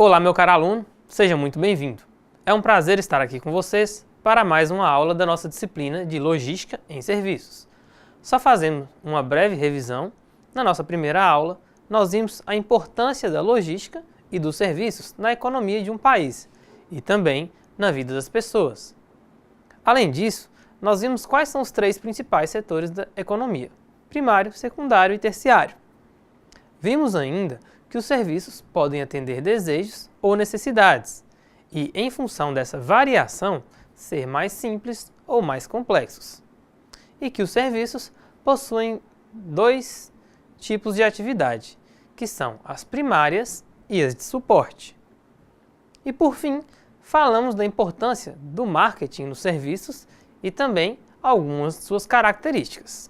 Olá, meu caro aluno, seja muito bem-vindo. É um prazer estar aqui com vocês para mais uma aula da nossa disciplina de Logística em Serviços. Só fazendo uma breve revisão, na nossa primeira aula, nós vimos a importância da logística e dos serviços na economia de um país e também na vida das pessoas. Além disso, nós vimos quais são os três principais setores da economia: primário, secundário e terciário. Vimos ainda que os serviços podem atender desejos ou necessidades e, em função dessa variação, ser mais simples ou mais complexos. E que os serviços possuem dois tipos de atividade, que são as primárias e as de suporte. E por fim, falamos da importância do marketing nos serviços e também algumas de suas características.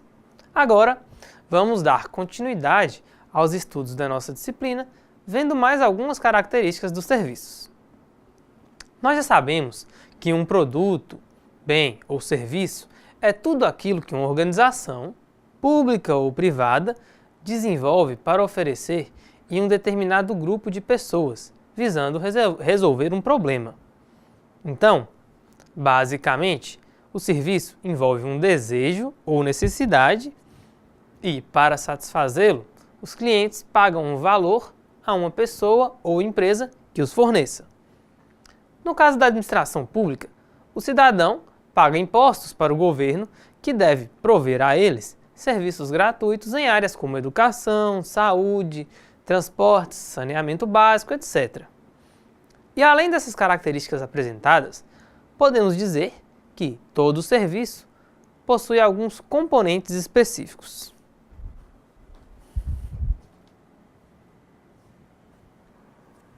Agora, vamos dar continuidade aos estudos da nossa disciplina, vendo mais algumas características dos serviços. Nós já sabemos que um produto, bem ou serviço é tudo aquilo que uma organização, pública ou privada, desenvolve para oferecer em um determinado grupo de pessoas, visando resolver um problema. Então, basicamente, o serviço envolve um desejo ou necessidade e, para satisfazê-lo, os clientes pagam um valor a uma pessoa ou empresa que os forneça. No caso da administração pública, o cidadão paga impostos para o governo, que deve prover a eles serviços gratuitos em áreas como educação, saúde, transportes, saneamento básico, etc. E além dessas características apresentadas, podemos dizer que todo serviço possui alguns componentes específicos.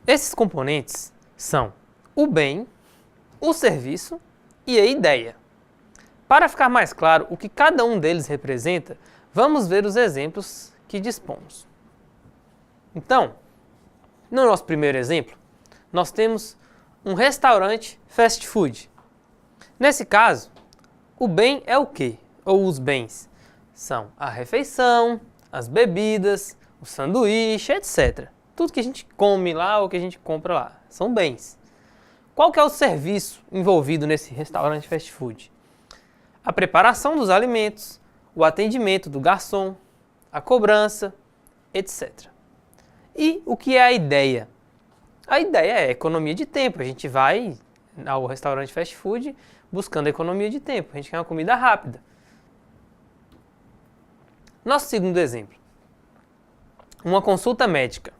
Esses componentes são o bem, o serviço e a ideia. Para ficar mais claro o que cada um deles representa, vamos ver os exemplos que dispomos. Então, no nosso primeiro exemplo, nós temos um restaurante fast food. Nesse caso, o bem é o quê? Ou os bens? São a refeição, as bebidas, o sanduíche, etc. Tudo que a gente come lá ou que a gente compra lá são bens. Qual que é o serviço envolvido nesse restaurante fast food? A preparação dos alimentos, o atendimento do garçom, a cobrança, etc. E o que é a ideia? A ideia é a economia de tempo. A gente vai ao restaurante fast food buscando a economia de tempo. A gente quer uma comida rápida. Nosso segundo exemplo. Uma consulta médica.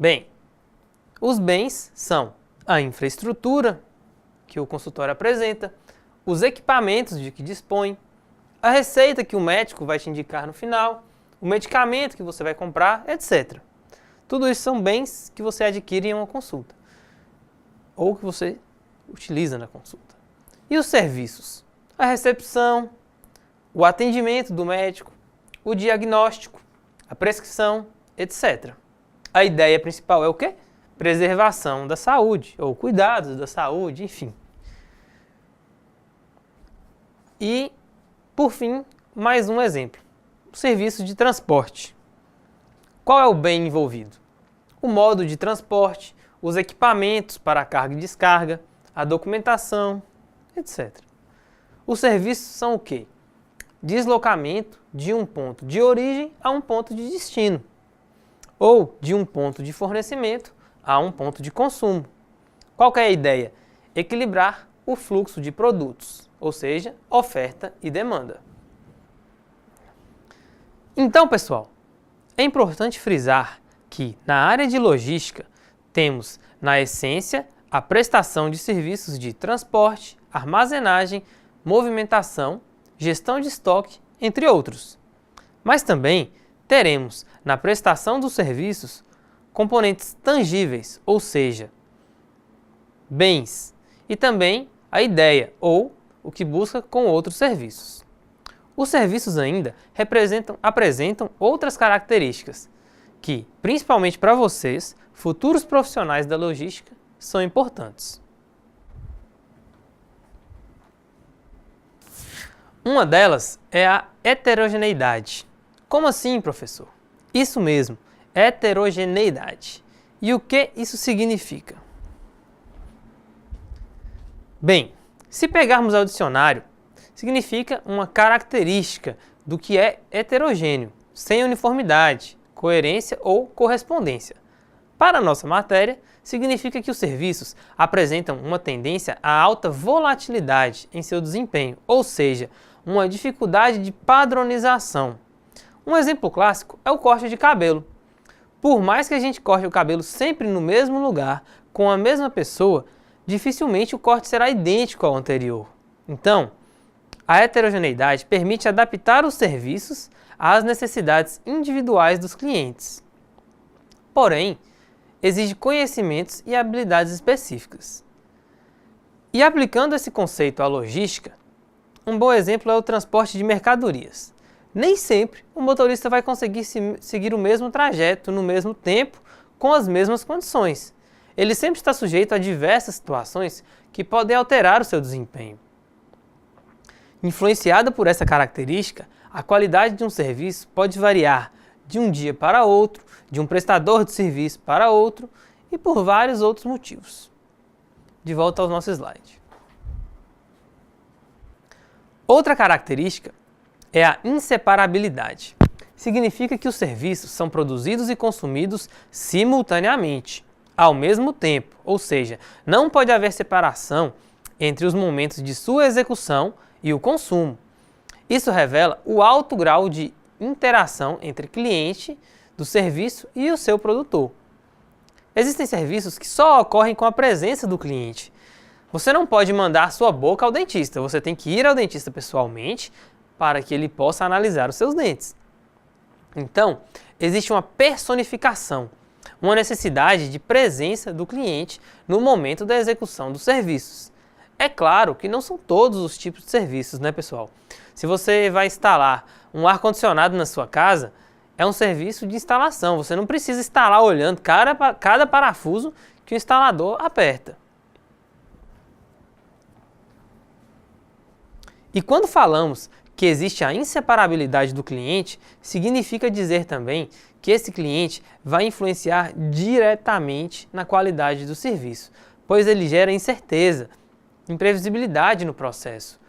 Bem, os bens são a infraestrutura que o consultório apresenta, os equipamentos de que dispõe, a receita que o médico vai te indicar no final, o medicamento que você vai comprar, etc. Tudo isso são bens que você adquire em uma consulta ou que você utiliza na consulta. E os serviços? A recepção, o atendimento do médico, o diagnóstico, a prescrição, etc. A ideia principal é o quê? Preservação da saúde, ou cuidados da saúde, enfim. E, por fim, mais um exemplo. O serviço de transporte. Qual é o bem envolvido? O modo de transporte, os equipamentos para a carga e descarga, a documentação, etc. Os serviços são o quê? Deslocamento de um ponto de origem a um ponto de destino, ou de um ponto de fornecimento a um ponto de consumo. Qual que é a ideia? Equilibrar o fluxo de produtos, ou seja, oferta e demanda. Então, pessoal, é importante frisar que na área de logística temos, na essência, a prestação de serviços de transporte, armazenagem, movimentação, gestão de estoque, entre outros. Mas também teremos, na prestação dos serviços, componentes tangíveis, ou seja, bens, e também a ideia, ou o que busca com outros serviços. Os serviços ainda apresentam outras características que, principalmente para vocês, futuros profissionais da logística, são importantes. Uma delas é a heterogeneidade. Como assim, professor? Isso mesmo, heterogeneidade. E o que isso significa? Bem, se pegarmos ao dicionário, significa uma característica do que é heterogêneo, sem uniformidade, coerência ou correspondência. Para a nossa matéria, significa que os serviços apresentam uma tendência a alta volatilidade em seu desempenho, ou seja, uma dificuldade de padronização. Um exemplo clássico é o corte de cabelo. Por mais que a gente corte o cabelo sempre no mesmo lugar, com a mesma pessoa, dificilmente o corte será idêntico ao anterior. Então, a heterogeneidade permite adaptar os serviços às necessidades individuais dos clientes. Porém, exige conhecimentos e habilidades específicas. E aplicando esse conceito à logística, um bom exemplo é o transporte de mercadorias. Nem sempre o motorista vai conseguir seguir o mesmo trajeto no mesmo tempo, com as mesmas condições. Ele sempre está sujeito a diversas situações que podem alterar o seu desempenho. Influenciada por essa característica, a qualidade de um serviço pode variar de um dia para outro, de um prestador de serviço para outro e por vários outros motivos. De volta ao nosso slide. Outra característica é a inseparabilidade. Significa que os serviços são produzidos e consumidos simultaneamente, ao mesmo tempo, ou seja, não pode haver separação entre os momentos de sua execução e o consumo. Isso revela o alto grau de interação entre cliente do serviço e o seu produtor. Existem serviços que só ocorrem com a presença do cliente. Você não pode mandar sua boca ao dentista, você tem que ir ao dentista pessoalmente para que ele possa analisar os seus dentes. Então, existe uma personificação, uma necessidade de presença do cliente no momento da execução dos serviços. É claro que não são todos os tipos de serviços, né, pessoal? Se você vai instalar um ar-condicionado na sua casa, é um serviço de instalação. Você não precisa estar lá olhando cada parafuso que o instalador aperta. E quando falamos que existe a inseparabilidade do cliente, significa dizer também que esse cliente vai influenciar diretamente na qualidade do serviço, pois ele gera incerteza, imprevisibilidade no processo.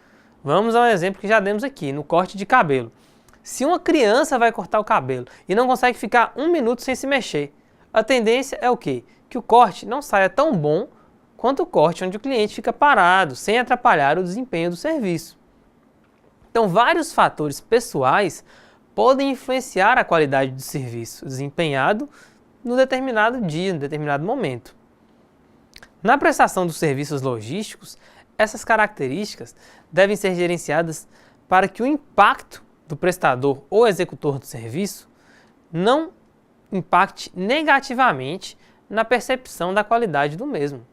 Vamos ao exemplo que já demos aqui, no corte de cabelo. Se uma criança vai cortar o cabelo e não consegue ficar 1 minuto sem se mexer, a tendência é o quê? Que o corte não saia tão bom quanto o corte onde o cliente fica parado, sem atrapalhar o desempenho do serviço. Então, vários fatores pessoais podem influenciar a qualidade do serviço desempenhado no determinado dia, no determinado momento. Na prestação dos serviços logísticos, essas características devem ser gerenciadas para que o impacto do prestador ou executor do serviço não impacte negativamente na percepção da qualidade do mesmo.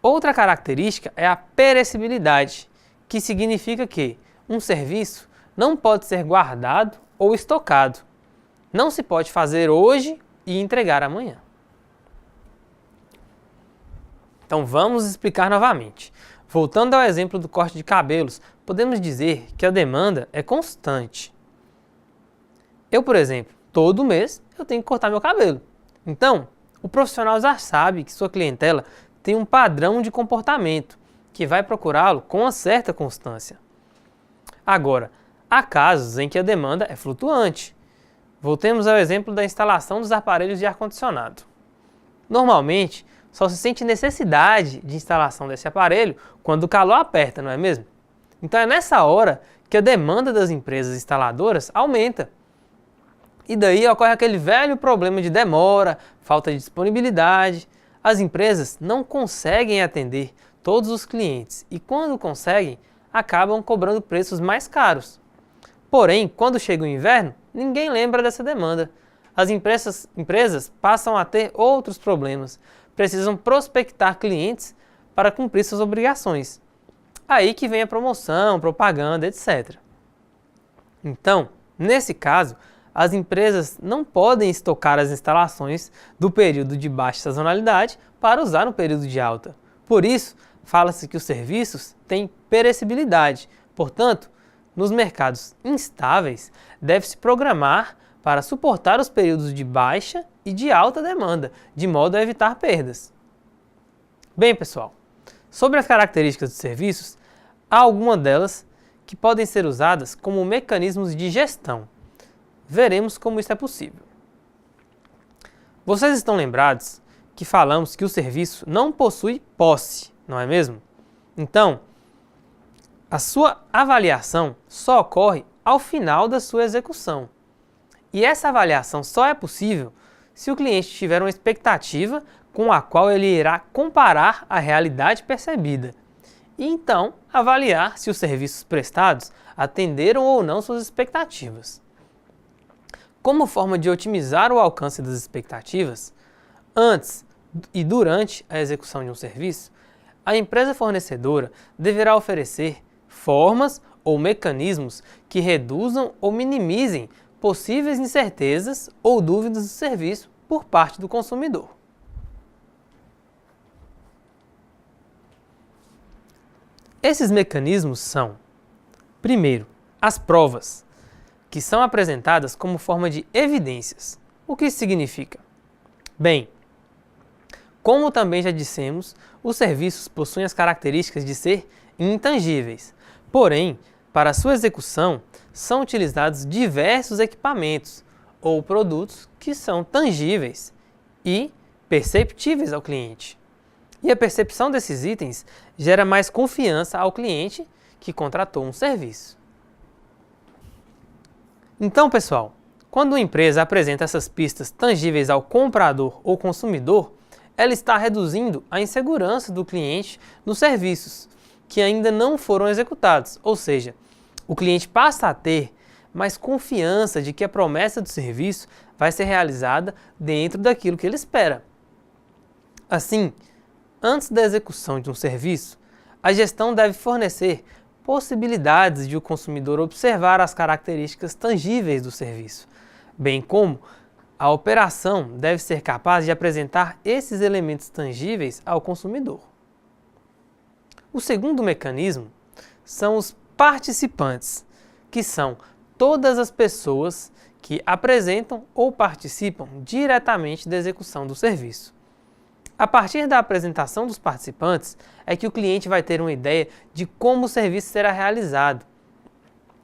Outra característica é a perecibilidade, que significa que um serviço não pode ser guardado ou estocado. Não se pode fazer hoje e entregar amanhã. Então vamos explicar novamente. Voltando ao exemplo do corte de cabelos, podemos dizer que a demanda é constante. Eu, por exemplo, todo mês eu tenho que cortar meu cabelo. Então, o profissional já sabe que sua clientela tem um padrão de comportamento que vai procurá-lo com uma certa constância. Agora, há casos em que a demanda é flutuante. Voltemos ao exemplo da instalação dos aparelhos de ar-condicionado. Normalmente, só se sente necessidade de instalação desse aparelho quando o calor aperta, não é mesmo? Então é nessa hora que a demanda das empresas instaladoras aumenta. E daí ocorre aquele velho problema de demora, falta de disponibilidade. As empresas não conseguem atender todos os clientes e, quando conseguem, acabam cobrando preços mais caros. Porém, quando chega o inverno, ninguém lembra dessa demanda. As empresas passam a ter outros problemas, precisam prospectar clientes para cumprir suas obrigações. Aí que vem a promoção, propaganda, etc. Então, nesse caso, as empresas não podem estocar as instalações do período de baixa sazonalidade para usar no período de alta. Por isso, fala-se que os serviços têm perecibilidade, portanto, nos mercados instáveis, deve-se programar para suportar os períodos de baixa e de alta demanda, de modo a evitar perdas. Bem, pessoal, sobre as características dos serviços, há algumas delas que podem ser usadas como mecanismos de gestão. Veremos como isso é possível. Vocês estão lembrados que falamos que o serviço não possui posse, não é mesmo? Então, a sua avaliação só ocorre ao final da sua execução. E essa avaliação só é possível se o cliente tiver uma expectativa com a qual ele irá comparar a realidade percebida e então avaliar se os serviços prestados atenderam ou não suas expectativas. Como forma de otimizar o alcance das expectativas, antes e durante a execução de um serviço, a empresa fornecedora deverá oferecer formas ou mecanismos que reduzam ou minimizem possíveis incertezas ou dúvidas do serviço por parte do consumidor. Esses mecanismos são, primeiro, as provas, que são apresentadas como forma de evidências. O que isso significa? Bem, como também já dissemos, os serviços possuem as características de ser intangíveis. Porém, para sua execução, são utilizados diversos equipamentos ou produtos que são tangíveis e perceptíveis ao cliente. E a percepção desses itens gera mais confiança ao cliente que contratou um serviço. Então, pessoal, quando uma empresa apresenta essas pistas tangíveis ao comprador ou consumidor, ela está reduzindo a insegurança do cliente nos serviços que ainda não foram executados, ou seja, o cliente passa a ter mais confiança de que a promessa do serviço vai ser realizada dentro daquilo que ele espera. Assim, antes da execução de um serviço, a gestão deve fornecer possibilidades de o consumidor observar as características tangíveis do serviço, bem como a operação deve ser capaz de apresentar esses elementos tangíveis ao consumidor. O segundo mecanismo são os participantes, que são todas as pessoas que apresentam ou participam diretamente da execução do serviço. A partir da apresentação dos participantes é que o cliente vai ter uma ideia de como o serviço será realizado,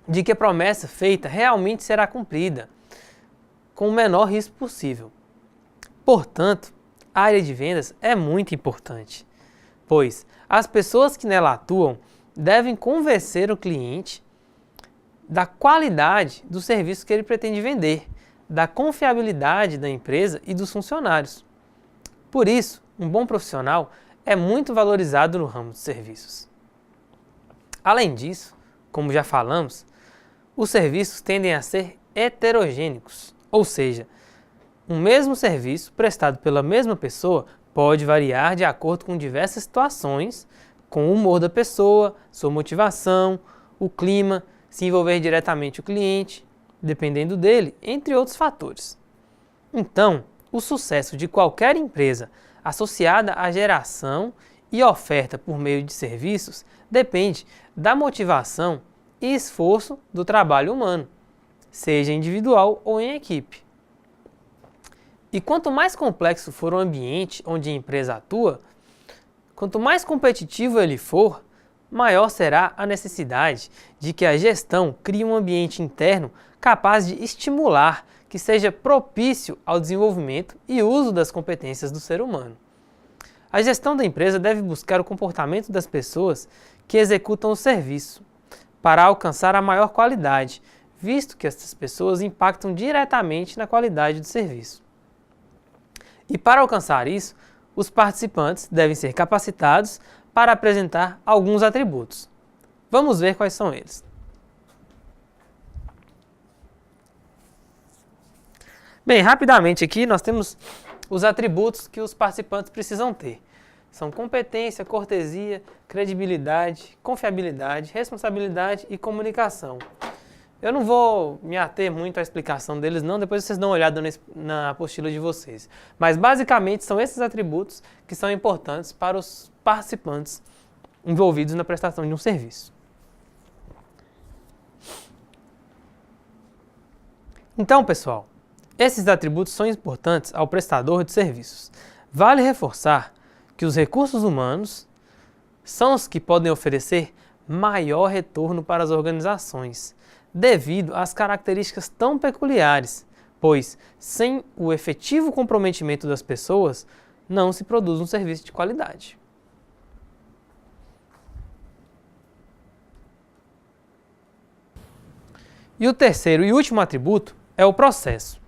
de que a promessa feita realmente será cumprida, com o menor risco possível. Portanto, a área de vendas é muito importante, pois as pessoas que nela atuam devem convencer o cliente da qualidade do serviço que ele pretende vender, da confiabilidade da empresa e dos funcionários. Por isso, um bom profissional é muito valorizado no ramo de serviços. Além disso, como já falamos, os serviços tendem a ser heterogêneos, ou seja, um mesmo serviço prestado pela mesma pessoa pode variar de acordo com diversas situações, com o humor da pessoa, sua motivação, o clima, se envolver diretamente o cliente, dependendo dele, entre outros fatores. Então, o sucesso de qualquer empresa associada à geração e oferta por meio de serviços depende da motivação e esforço do trabalho humano, seja individual ou em equipe. E quanto mais complexo for o ambiente onde a empresa atua, quanto mais competitivo ele for, maior será a necessidade de que a gestão crie um ambiente interno capaz de estimular que seja propício ao desenvolvimento e uso das competências do ser humano. A gestão da empresa deve buscar o comportamento das pessoas que executam o serviço, para alcançar a maior qualidade, visto que essas pessoas impactam diretamente na qualidade do serviço. E para alcançar isso, os participantes devem ser capacitados para apresentar alguns atributos. Vamos ver quais são eles. Bem, rapidamente aqui nós temos os atributos que os participantes precisam ter. São competência, cortesia, credibilidade, confiabilidade, responsabilidade e comunicação. Eu não vou me ater muito à explicação deles não, depois vocês dão uma olhada na apostila de vocês. Mas basicamente são esses atributos que são importantes para os participantes envolvidos na prestação de um serviço. Então, pessoal, esses atributos são importantes ao prestador de serviços. Vale reforçar que os recursos humanos são os que podem oferecer maior retorno para as organizações, devido às características tão peculiares, pois, sem o efetivo comprometimento das pessoas, não se produz um serviço de qualidade. E o terceiro e último atributo é o processo.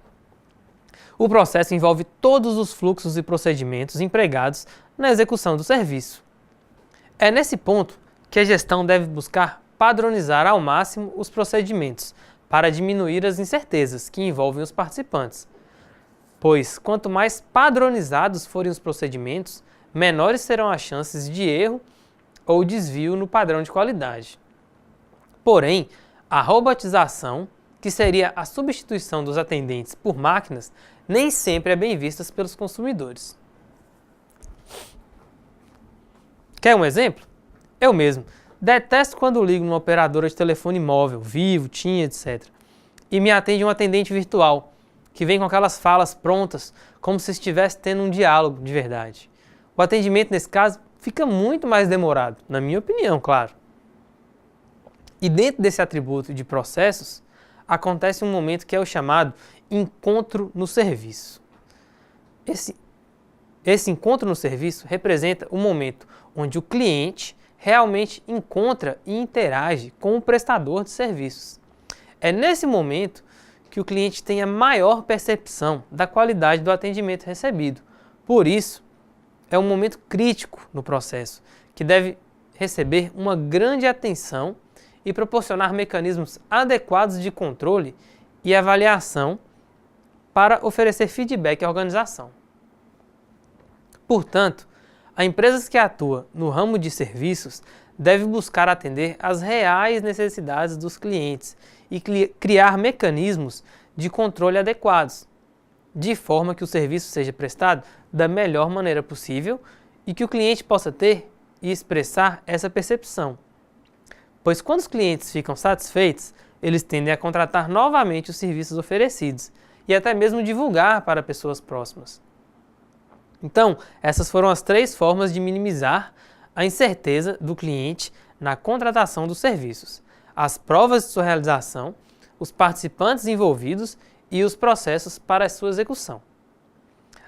O processo envolve todos os fluxos e procedimentos empregados na execução do serviço. É nesse ponto que a gestão deve buscar padronizar ao máximo os procedimentos para diminuir as incertezas que envolvem os participantes, pois quanto mais padronizados forem os procedimentos, menores serão as chances de erro ou desvio no padrão de qualidade. Porém, a robotização, que seria a substituição dos atendentes por máquinas, nem sempre é bem vista pelos consumidores. Quer um exemplo? Eu mesmo detesto quando ligo numa operadora de telefone móvel, Vivo, TIM, etc., e me atende um atendente virtual, que vem com aquelas falas prontas, como se estivesse tendo um diálogo de verdade. O atendimento, nesse caso, fica muito mais demorado, na minha opinião, claro. E dentro desse atributo de processos, acontece um momento que é o chamado encontro no serviço. Esse encontro no serviço representa o momento onde o cliente realmente encontra e interage com o prestador de serviços. É nesse momento que o cliente tem a maior percepção da qualidade do atendimento recebido. Por isso, é um momento crítico no processo, que deve receber uma grande atenção e proporcionar mecanismos adequados de controle e avaliação para oferecer feedback à organização. Portanto, a empresa que atua no ramo de serviços deve buscar atender às reais necessidades dos clientes e criar mecanismos de controle adequados, de forma que o serviço seja prestado da melhor maneira possível e que o cliente possa ter e expressar essa percepção. Pois quando os clientes ficam satisfeitos, eles tendem a contratar novamente os serviços oferecidos e até mesmo divulgar para pessoas próximas. Então, essas foram as 3 formas de minimizar a incerteza do cliente na contratação dos serviços: as provas de sua realização, os participantes envolvidos e os processos para a sua execução.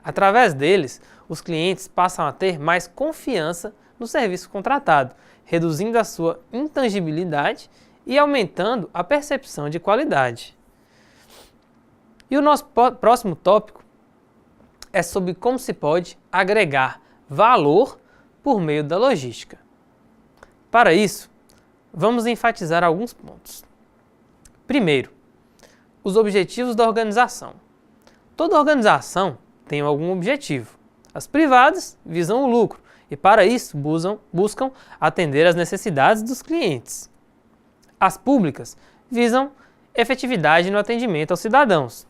Através deles, os clientes passam a ter mais confiança no serviço contratado, reduzindo a sua intangibilidade e aumentando a percepção de qualidade. E o nosso próximo tópico é sobre como se pode agregar valor por meio da logística. Para isso, vamos enfatizar alguns pontos. Primeiro, os objetivos da organização. Toda organização tem algum objetivo. As privadas visam o lucro e, para isso, buscam atender às necessidades dos clientes. As públicas visam efetividade no atendimento aos cidadãos.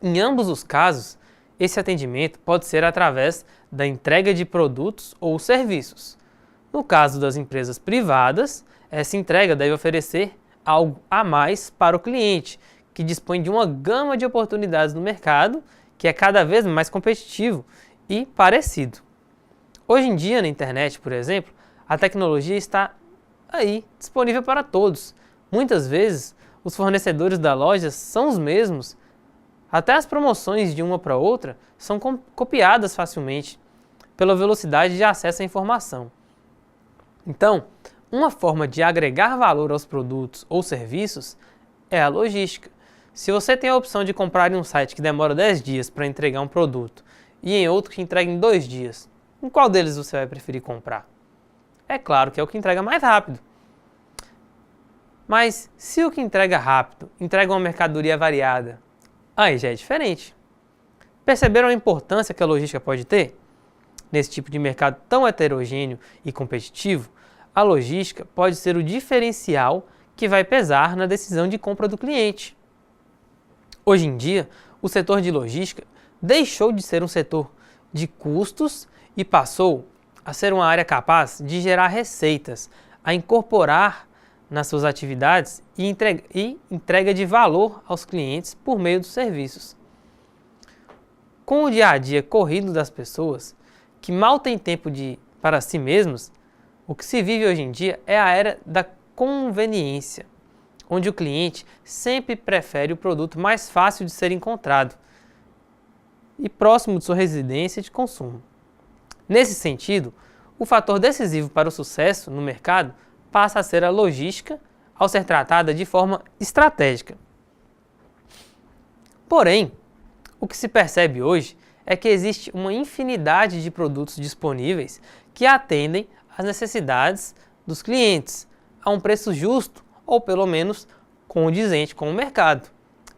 Em ambos os casos, esse atendimento pode ser através da entrega de produtos ou serviços. No caso das empresas privadas, essa entrega deve oferecer algo a mais para o cliente, que dispõe de uma gama de oportunidades no mercado que é cada vez mais competitivo e parecido. Hoje em dia, na internet, por exemplo, a tecnologia está aí, disponível para todos. Muitas vezes, os fornecedores da loja são os mesmos. Até as promoções de uma para outra são copiadas facilmente pela velocidade de acesso à informação. Então, uma forma de agregar valor aos produtos ou serviços é a logística. Se você tem a opção de comprar em um site que demora 10 dias para entregar um produto e em outro que entrega em 2 dias, em qual deles você vai preferir comprar? É claro que é o que entrega mais rápido. Mas se o que entrega rápido entrega uma mercadoria variada, aí já é diferente. Perceberam a importância que a logística pode ter? Nesse tipo de mercado tão heterogêneo e competitivo, a logística pode ser o diferencial que vai pesar na decisão de compra do cliente. Hoje em dia, o setor de logística deixou de ser um setor de custos e passou a ser uma área capaz de gerar receitas, a incorporar nas suas atividades e entrega de valor aos clientes por meio dos serviços. Com o dia a dia corrido das pessoas, que mal têm tempo para si mesmos, o que se vive hoje em dia é a era da conveniência, onde o cliente sempre prefere o produto mais fácil de ser encontrado e próximo de sua residência de consumo. Nesse sentido, o fator decisivo para o sucesso no mercado passa a ser a logística, ao ser tratada de forma estratégica. Porém, o que se percebe hoje é que existe uma infinidade de produtos disponíveis que atendem às necessidades dos clientes a um preço justo ou pelo menos condizente com o mercado.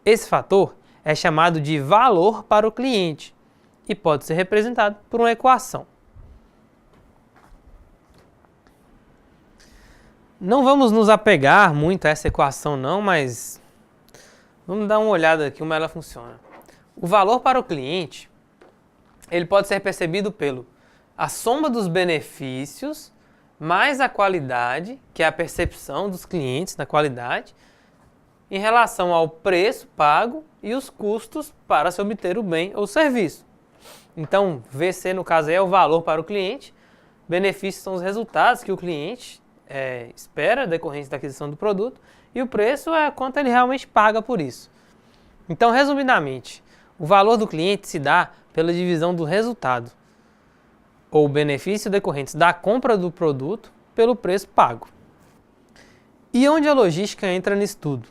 Esse fator é chamado de valor para o cliente e pode ser representado por uma equação. Não vamos nos apegar muito a essa equação não, mas vamos dar uma olhada aqui como ela funciona. O valor para o cliente, ele pode ser percebido pelo a soma dos benefícios mais a qualidade, que é a percepção dos clientes da qualidade, em relação ao preço pago e os custos para se obter o bem ou serviço. Então, VC no caso é o valor para o cliente, benefícios são os resultados que o cliente espera decorrência da aquisição do produto e o preço é quanto ele realmente paga por isso. Então, resumidamente, o valor do cliente se dá pela divisão do resultado ou benefício decorrentes da compra do produto pelo preço pago. E onde a logística entra nisso tudo?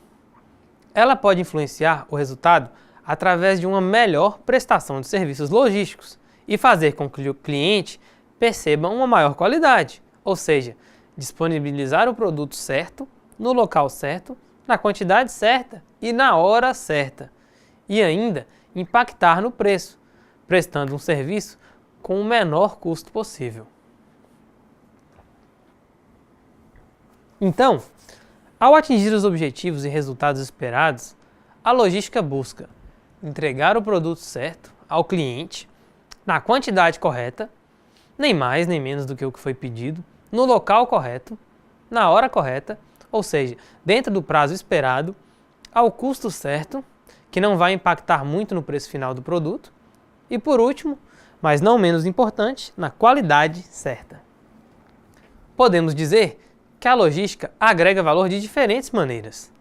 Ela pode influenciar o resultado através de uma melhor prestação de serviços logísticos e fazer com que o cliente perceba uma maior qualidade, ou seja, disponibilizar o produto certo, no local certo, na quantidade certa e na hora certa, e ainda impactar no preço, prestando um serviço com o menor custo possível. Então, ao atingir os objetivos e resultados esperados, a logística busca entregar o produto certo ao cliente, na quantidade correta, nem mais nem menos do que o que foi pedido, no local correto, na hora correta, ou seja, dentro do prazo esperado, ao custo certo, que não vai impactar muito no preço final do produto, e por último, mas não menos importante, na qualidade certa. Podemos dizer que a logística agrega valor de diferentes maneiras,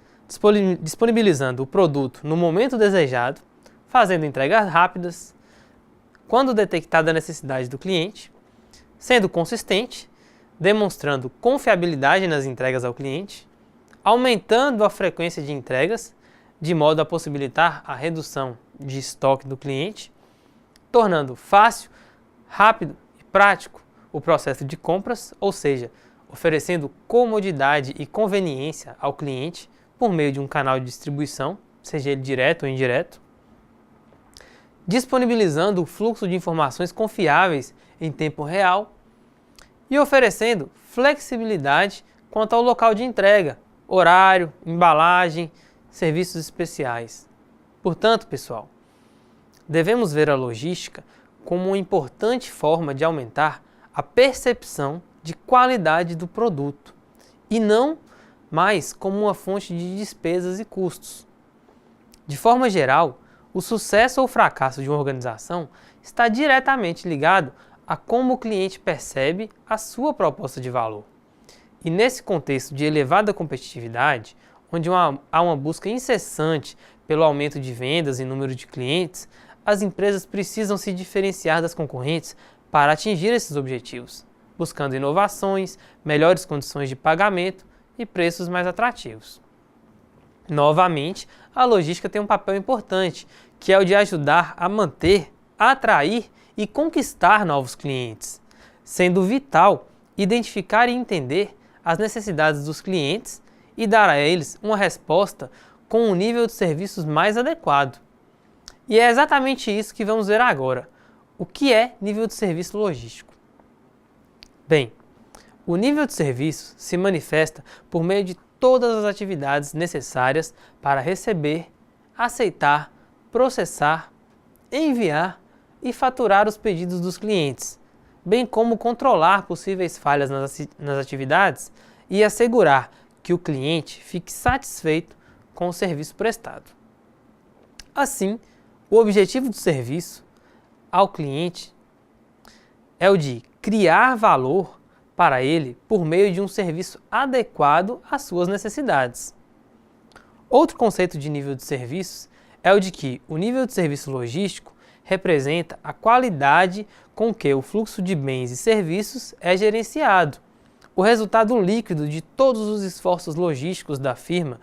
disponibilizando o produto no momento desejado, fazendo entregas rápidas, quando detectada a necessidade do cliente, sendo consistente, demonstrando confiabilidade nas entregas ao cliente, aumentando a frequência de entregas, de modo a possibilitar a redução de estoque do cliente, tornando fácil, rápido e prático o processo de compras, ou seja, oferecendo comodidade e conveniência ao cliente por meio de um canal de distribuição, seja ele direto ou indireto, disponibilizando o fluxo de informações confiáveis em tempo real e oferecendo flexibilidade quanto ao local de entrega, horário, embalagem, serviços especiais. Portanto, pessoal, devemos ver a logística como uma importante forma de aumentar a percepção de qualidade do produto e não mais como uma fonte de despesas e custos. De forma geral, o sucesso ou fracasso de uma organização está diretamente ligado a como o cliente percebe a sua proposta de valor. E nesse contexto de elevada competitividade, onde há uma busca incessante pelo aumento de vendas e número de clientes, as empresas precisam se diferenciar das concorrentes para atingir esses objetivos, buscando inovações, melhores condições de pagamento e preços mais atrativos. Novamente, a logística tem um papel importante, que é o de ajudar a manter, atrair e conquistar novos clientes, sendo vital identificar e entender as necessidades dos clientes e dar a eles uma resposta com um nível de serviços mais adequado. E é exatamente isso que vamos ver agora. O que é nível de serviço logístico? Bem, o nível de serviço se manifesta por meio de todas as atividades necessárias para receber, aceitar, processar, enviar e faturar os pedidos dos clientes, bem como controlar possíveis falhas nas atividades e assegurar que o cliente fique satisfeito com o serviço prestado. Assim, o objetivo do serviço ao cliente é o de criar valor para ele por meio de um serviço adequado às suas necessidades. Outro conceito de nível de serviços é o de que o nível de serviço logístico representa a qualidade com que o fluxo de bens e serviços é gerenciado, o resultado líquido de todos os esforços logísticos da firma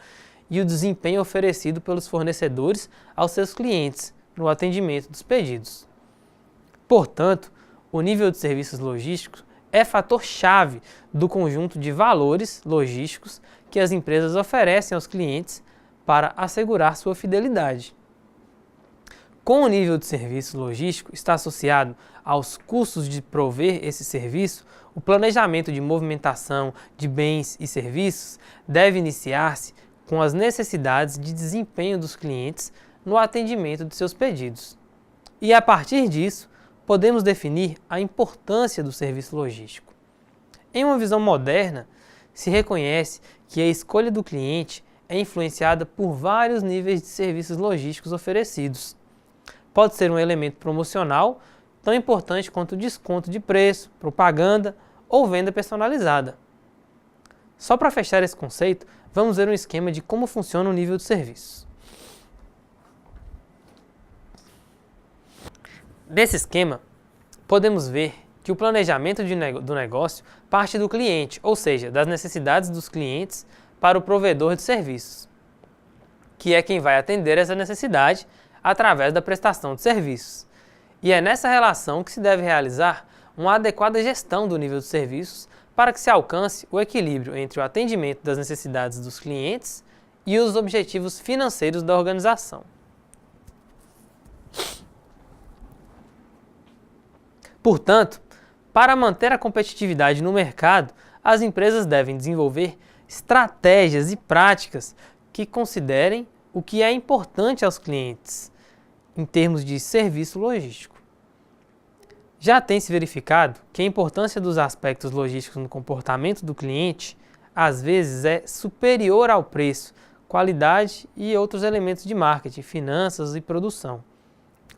e o desempenho oferecido pelos fornecedores aos seus clientes no atendimento dos pedidos. Portanto, o nível de serviços logísticos é fator-chave do conjunto de valores logísticos que as empresas oferecem aos clientes para assegurar sua fidelidade. Com o nível de serviço logístico está associado aos custos de prover esse serviço, o planejamento de movimentação de bens e serviços deve iniciar-se com as necessidades de desempenho dos clientes no atendimento de seus pedidos. E a partir disso, podemos definir a importância do serviço logístico. Em uma visão moderna, se reconhece que a escolha do cliente é influenciada por vários níveis de serviços logísticos oferecidos. Pode ser um elemento promocional, tão importante quanto o desconto de preço, propaganda ou venda personalizada. Só para fechar esse conceito, vamos ver um esquema de como funciona o nível de serviços. Nesse esquema, podemos ver que o planejamento do negócio parte do cliente, ou seja, das necessidades dos clientes para o provedor de serviços, que é quem vai atender essa necessidade através da prestação de serviços. E é nessa relação que se deve realizar uma adequada gestão do nível de serviços para que se alcance o equilíbrio entre o atendimento das necessidades dos clientes e os objetivos financeiros da organização. Portanto, para manter a competitividade no mercado, as empresas devem desenvolver estratégias e práticas que considerem o que é importante aos clientes em termos de serviço logístico. Já tem se verificado que a importância dos aspectos logísticos no comportamento do cliente às vezes é superior ao preço, qualidade e outros elementos de marketing, finanças e produção.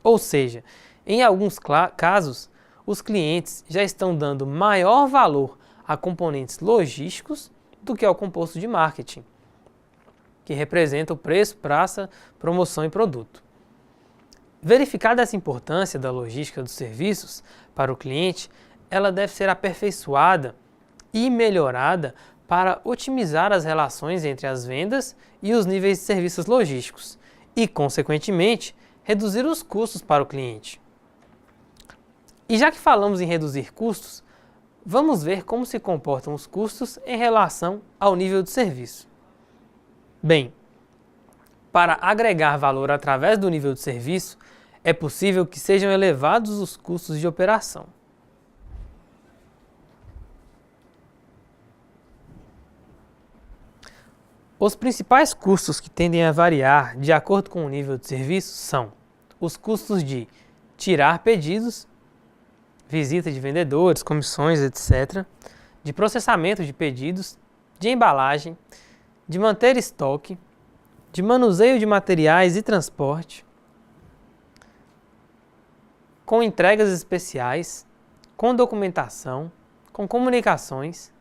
Ou seja, em alguns casos, os clientes já estão dando maior valor a componentes logísticos do que ao composto de marketing, que representa o preço, praça, promoção e produto. Verificada essa importância da logística dos serviços para o cliente, ela deve ser aperfeiçoada e melhorada para otimizar as relações entre as vendas e os níveis de serviços logísticos e, consequentemente, reduzir os custos para o cliente. E já que falamos em reduzir custos, vamos ver como se comportam os custos em relação ao nível de serviço. Bem, para agregar valor através do nível de serviço, é possível que sejam elevados os custos de operação. Os principais custos que tendem a variar de acordo com o nível de serviço são os custos de tirar pedidos, visita de vendedores, comissões, etc., de processamento de pedidos, de embalagem, de manter estoque, de manuseio de materiais e transporte, com entregas especiais, com documentação, com comunicações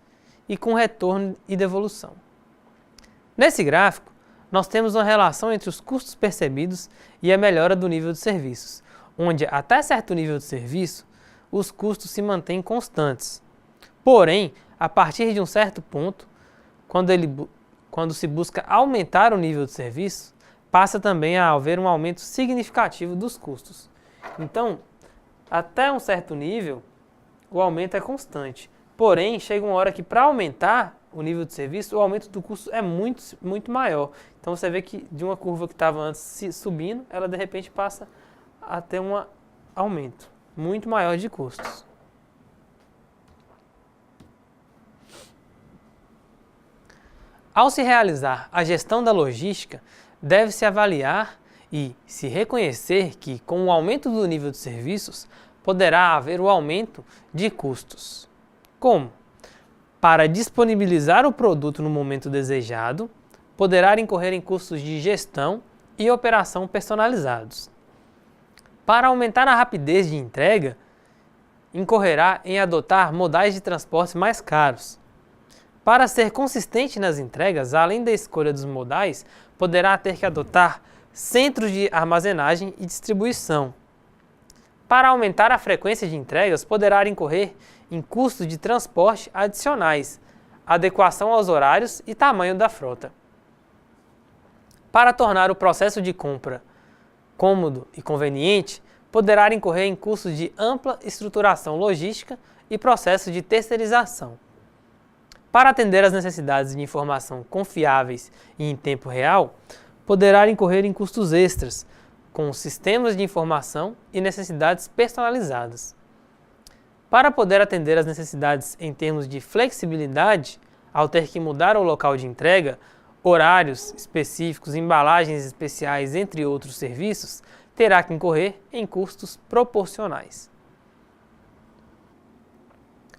e com retorno e devolução. Nesse gráfico, nós temos uma relação entre os custos percebidos e a melhora do nível de serviços, onde até certo nível de serviço, os custos se mantêm constantes. Porém, a partir de um certo ponto, quando se busca aumentar o nível de serviço, passa também a haver um aumento significativo dos custos. Então, até um certo nível, o aumento é constante. Porém, chega uma hora que para aumentar o nível de serviço, o aumento do custo é muito maior. Então você vê que de uma curva que estava antes subindo, ela de repente passa a ter um aumento muito maior de custos. Ao se realizar a gestão da logística, deve-se avaliar e se reconhecer que, com o aumento do nível de serviços, poderá haver o aumento de custos. Como? para disponibilizar o produto no momento desejado, poderá incorrer em custos de gestão e operação personalizados. Para aumentar a rapidez de entrega, incorrerá em adotar modais de transporte mais caros. Para ser consistente nas entregas, além da escolha dos modais, poderá ter que adotar centros de armazenagem e distribuição. Para aumentar a frequência de entregas, poderá incorrer em custos de transporte adicionais, adequação aos horários e tamanho da frota. Para tornar o processo de compra cômodo e conveniente, poderá incorrer em custos de ampla estruturação logística e processo de terceirização. Para atender às necessidades de informação confiáveis e em tempo real, poderá incorrer em custos extras, com sistemas de informação e necessidades personalizadas. Para poder atender às necessidades em termos de flexibilidade, ao ter que mudar o local de entrega, horários específicos, embalagens especiais, entre outros serviços, terá que incorrer em custos proporcionais.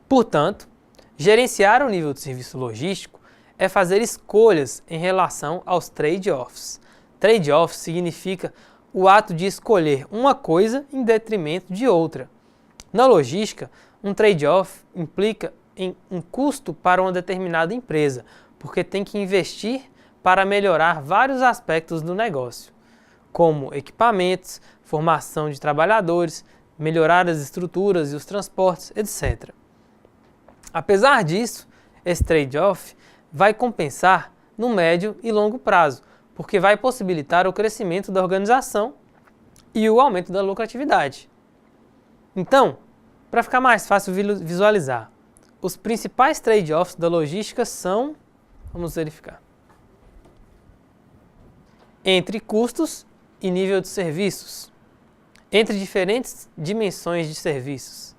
Portanto, gerenciar o nível de serviço logístico é fazer escolhas em relação aos trade-offs. Trade-off significa o ato de escolher uma coisa em detrimento de outra. Na logística, um trade-off implica em um custo para uma determinada empresa, porque tem que investir para melhorar vários aspectos do negócio, como equipamentos, formação de trabalhadores, melhorar as estruturas e os transportes, etc. Apesar disso, esse trade-off vai compensar no médio e longo prazo, porque vai possibilitar o crescimento da organização e o aumento da lucratividade. Então, para ficar mais fácil visualizar, os principais trade-offs da logística são, vamos verificar, entre custos e nível de serviços, entre diferentes dimensões de serviços,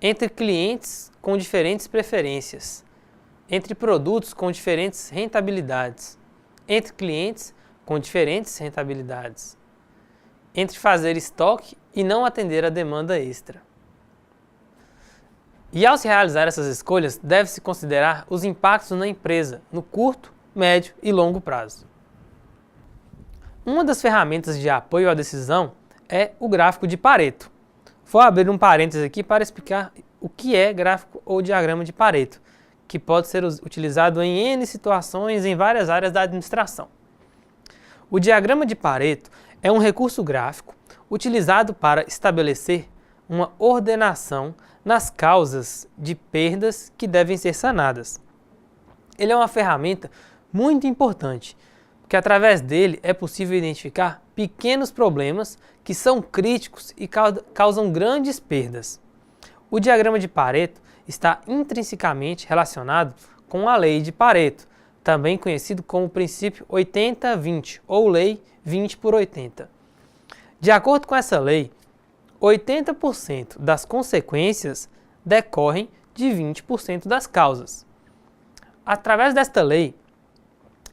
entre clientes com diferentes preferências, entre produtos com diferentes rentabilidades, entre clientes com diferentes rentabilidades, entre fazer estoque e não atender a demanda extra. E ao se realizar essas escolhas, deve-se considerar os impactos na empresa no curto, médio e longo prazo. Uma das ferramentas de apoio à decisão é o gráfico de Pareto. Vou abrir um parênteses aqui para explicar o que é gráfico ou diagrama de Pareto, que pode ser utilizado em N situações em várias áreas da administração. O diagrama de Pareto é um recurso gráfico utilizado para estabelecer uma ordenação nas causas de perdas que devem ser sanadas. Ele é uma ferramenta muito importante, porque através dele é possível identificar pequenos problemas que são críticos e causam grandes perdas. O diagrama de Pareto está intrinsecamente relacionado com a lei de Pareto, também conhecido como princípio 80-20 ou lei 20 por 80. De acordo com essa lei, 80% das consequências decorrem de 20% das causas. Através desta lei,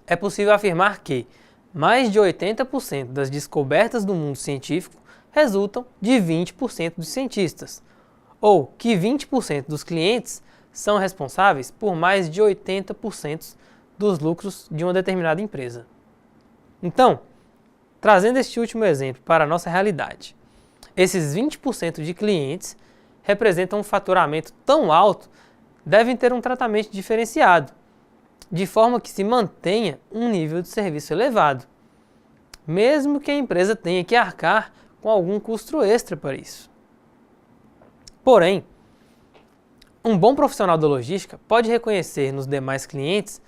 é possível afirmar que mais de 80% das descobertas do mundo científico resultam de 20% dos cientistas, ou que 20% dos clientes são responsáveis por mais de 80% dos lucros de uma determinada empresa. Então, trazendo este último exemplo para a nossa realidade, esses 20% de clientes representam um faturamento tão alto, devem ter um tratamento diferenciado, de forma que se mantenha um nível de serviço elevado, mesmo que a empresa tenha que arcar com algum custo extra para isso. Porém, um bom profissional da logística pode reconhecer nos demais clientes,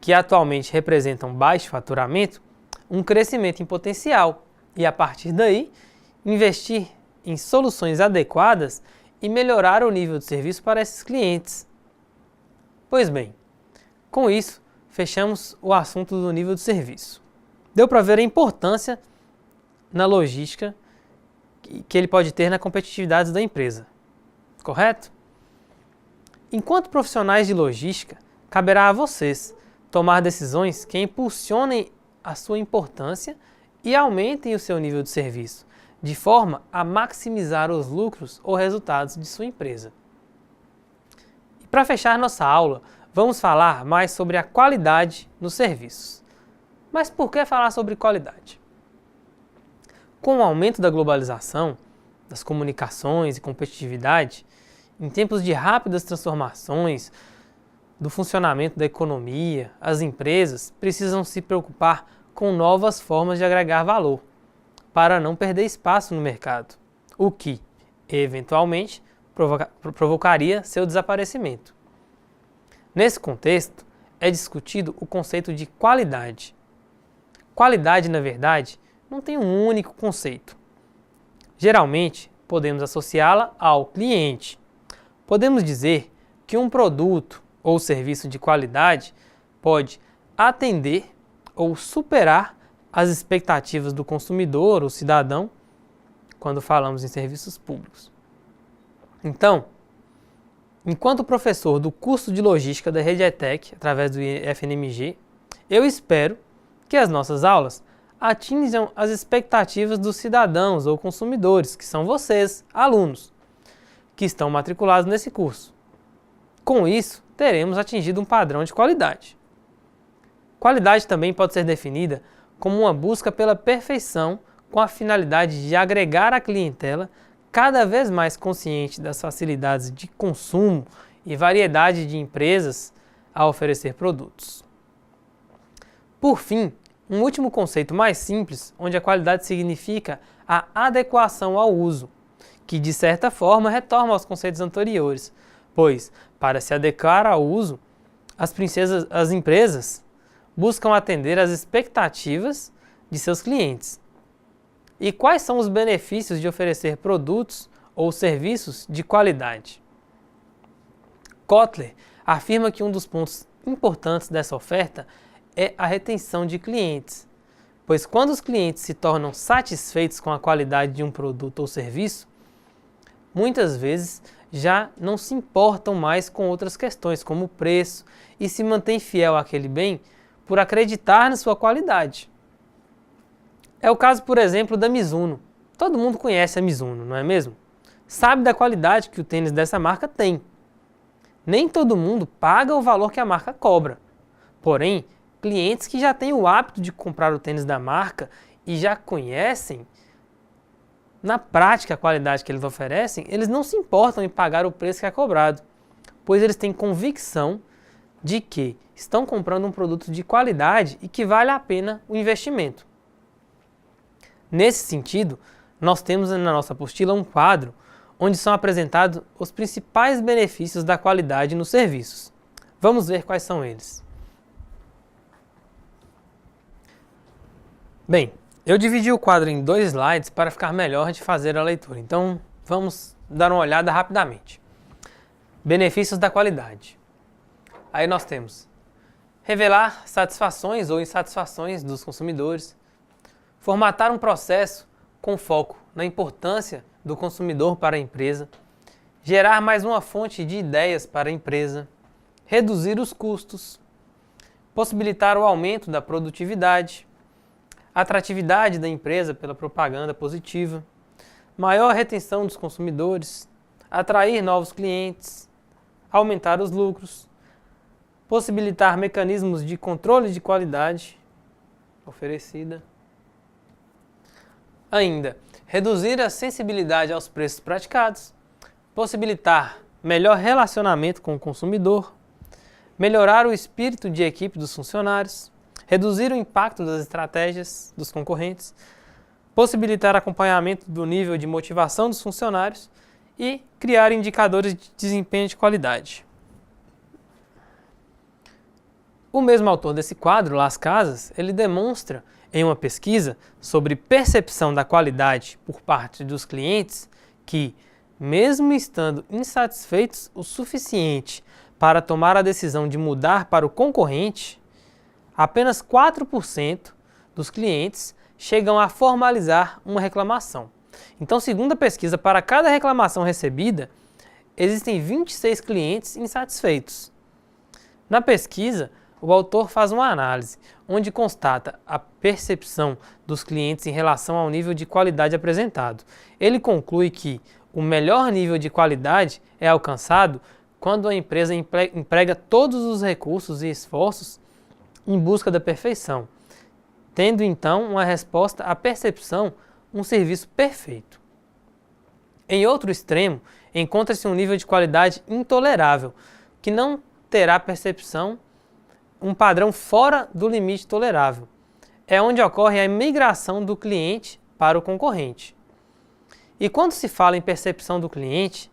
que atualmente representam baixo faturamento, um crescimento em potencial e, a partir daí, investir em soluções adequadas e melhorar o nível de serviço para esses clientes. Pois bem, com isso, fechamos o assunto do nível de serviço. Deu para ver a importância na logística que ele pode ter na competitividade da empresa, correto? Enquanto profissionais de logística, caberá a vocês tomar decisões que impulsionem a sua importância e aumentem o seu nível de serviço, de forma a maximizar os lucros ou resultados de sua empresa. Para fechar nossa aula, vamos falar mais sobre a qualidade nos serviços. Mas por que falar sobre qualidade? Com o aumento da globalização, das comunicações e competitividade, em tempos de rápidas transformações do funcionamento da economia, as empresas precisam se preocupar com novas formas de agregar valor, para não perder espaço no mercado, o que, eventualmente, provocaria seu desaparecimento. Nesse contexto, é discutido o conceito de qualidade. Qualidade, na verdade, não tem um único conceito. Geralmente, podemos associá-la ao cliente. Podemos dizer que um produto ou serviço de qualidade pode atender ou superar as expectativas do consumidor ou cidadão quando falamos em serviços públicos. Então, enquanto professor do curso de Logística da Rede ETEC, através do FNMG, eu espero que as nossas aulas atinjam as expectativas dos cidadãos ou consumidores, que são vocês, alunos, que estão matriculados nesse curso. Com isso, teremos atingido um padrão de qualidade. Qualidade também pode ser definida como uma busca pela perfeição com a finalidade de agregar a clientela cada vez mais consciente das facilidades de consumo e variedade de empresas a oferecer produtos. Por fim, um último conceito mais simples, onde a qualidade significa a adequação ao uso, que de certa forma retorna aos conceitos anteriores, pois, para se adequar ao uso, as empresas buscam atender às expectativas de seus clientes. E quais são os benefícios de oferecer produtos ou serviços de qualidade? Kotler afirma que um dos pontos importantes dessa oferta é a retenção de clientes, pois quando os clientes se tornam satisfeitos com a qualidade de um produto ou serviço, muitas vezes já não se importam mais com outras questões, como o preço, e se mantêm fiel àquele bem por acreditar na sua qualidade. É o caso, por exemplo, da Mizuno. Todo mundo conhece a Mizuno, não é mesmo? Sabe da qualidade que o tênis dessa marca tem. Nem todo mundo paga o valor que a marca cobra. Porém, clientes que já têm o hábito de comprar o tênis da marca e já conhecem na prática a qualidade que eles oferecem, eles não se importam em pagar o preço que é cobrado, pois eles têm convicção de que estão comprando um produto de qualidade e que vale a pena o investimento. Nesse sentido, nós temos na nossa apostila um quadro onde são apresentados os principais benefícios da qualidade nos serviços. Vamos ver quais são eles. Bem, eu dividi o quadro em 2 slides para ficar melhor de fazer a leitura, então vamos dar uma olhada rapidamente. Benefícios da qualidade. Aí nós temos revelar satisfações ou insatisfações dos consumidores, formatar um processo com foco na importância do consumidor para a empresa, gerar mais uma fonte de ideias para a empresa, reduzir os custos, possibilitar o aumento da produtividade, atratividade da empresa pela propaganda positiva, maior retenção dos consumidores, atrair novos clientes, aumentar os lucros, possibilitar mecanismos de controle de qualidade oferecida. Ainda, reduzir a sensibilidade aos preços praticados, possibilitar melhor relacionamento com o consumidor, melhorar o espírito de equipe dos funcionários, reduzir o impacto das estratégias dos concorrentes, possibilitar acompanhamento do nível de motivação dos funcionários e criar indicadores de desempenho de qualidade. O mesmo autor desse quadro, Las Casas, ele demonstra em uma pesquisa sobre percepção da qualidade por parte dos clientes que, mesmo estando insatisfeitos o suficiente para tomar a decisão de mudar para o concorrente, apenas 4% dos clientes chegam a formalizar uma reclamação. Então, segundo a pesquisa, para cada reclamação recebida, existem 26 clientes insatisfeitos. Na pesquisa, o autor faz uma análise, onde constata a percepção dos clientes em relação ao nível de qualidade apresentado. Ele conclui que o melhor nível de qualidade é alcançado quando a empresa emprega todos os recursos e esforços em busca da perfeição, tendo então uma resposta à percepção, um serviço perfeito. Em outro extremo, encontra-se um nível de qualidade intolerável, que não terá percepção, um padrão fora do limite tolerável. É onde ocorre a migração do cliente para o concorrente. E quando se fala em percepção do cliente,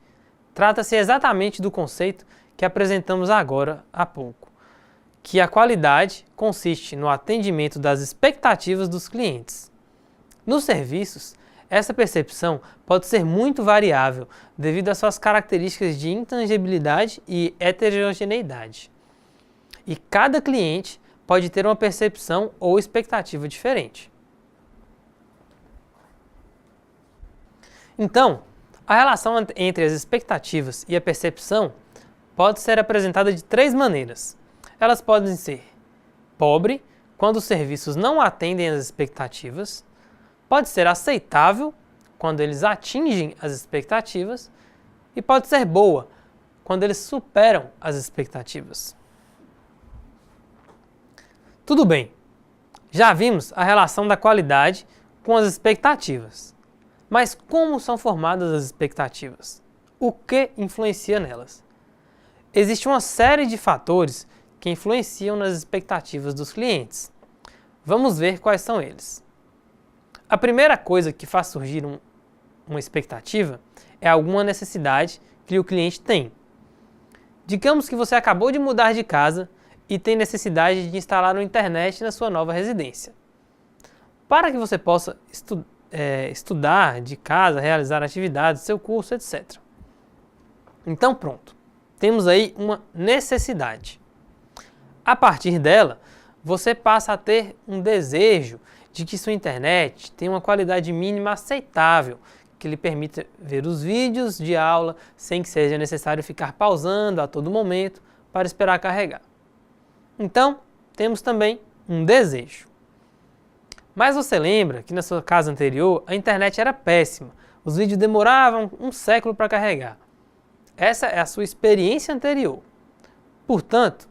trata-se exatamente do conceito que apresentamos agora há pouco, que a qualidade consiste no atendimento das expectativas dos clientes. Nos serviços, essa percepção pode ser muito variável devido às suas características de intangibilidade e heterogeneidade. E cada cliente pode ter uma percepção ou expectativa diferente. Então, a relação entre as expectativas e a percepção pode ser apresentada de três maneiras. Elas podem ser pobre, quando os serviços não atendem às expectativas; pode ser aceitável, quando eles atingem as expectativas; e pode ser boa, quando eles superam as expectativas. Tudo bem, já vimos a relação da qualidade com as expectativas. Mas como são formadas as expectativas? O que influencia nelas? Existe uma série de fatores que influenciam nas expectativas dos clientes. Vamos ver quais são eles. A primeira coisa que faz surgir uma expectativa é alguma necessidade que o cliente tem. Digamos que você acabou de mudar de casa e tem necessidade de instalar uma internet na sua nova residência. Para que você possa estudar de casa, realizar atividades, seu curso, etc. Então pronto, temos aí uma necessidade. A partir dela, você passa a ter um desejo de que sua internet tenha uma qualidade mínima aceitável, que lhe permita ver os vídeos de aula sem que seja necessário ficar pausando a todo momento para esperar carregar. Então, temos também um desejo. Mas você lembra que na sua casa anterior a internet era péssima, os vídeos demoravam um século para carregar. Essa é a sua experiência anterior. Portanto,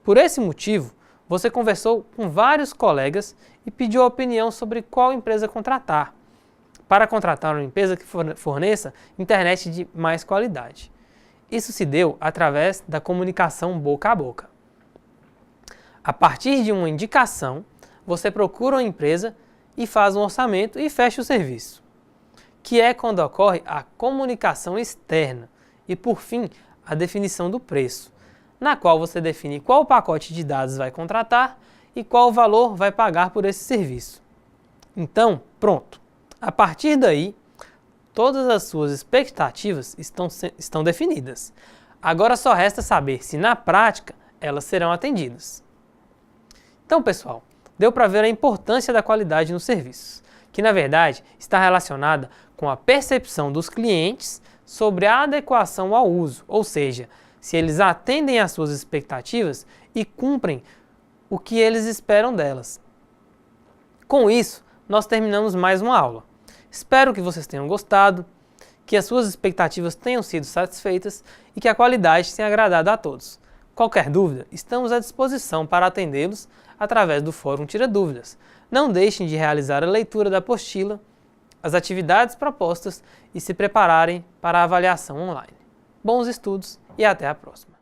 por esse motivo, você conversou com vários colegas e pediu a opinião sobre qual empresa contratar, para contratar uma empresa que forneça internet de mais qualidade. Isso se deu através da comunicação boca a boca. A partir de uma indicação, você procura uma empresa e faz um orçamento e fecha o serviço, que é quando ocorre a comunicação externa e, por fim, a definição do preço, na qual você define qual pacote de dados vai contratar e qual valor vai pagar por esse serviço. Então, pronto. A partir daí, todas as suas expectativas estão definidas. Agora só resta saber se, na prática, elas serão atendidas. Então, pessoal, deu para ver a importância da qualidade nos serviços, que na verdade está relacionada com a percepção dos clientes sobre a adequação ao uso, ou seja, se eles atendem às suas expectativas e cumprem o que eles esperam delas. Com isso, nós terminamos mais uma aula. Espero que vocês tenham gostado, que as suas expectativas tenham sido satisfeitas e que a qualidade tenha agradado a todos. Qualquer dúvida, estamos à disposição para atendê-los através do Fórum Tira Dúvidas. Não deixem de realizar a leitura da apostila, as atividades propostas e se prepararem para a avaliação online. Bons estudos e até a próxima!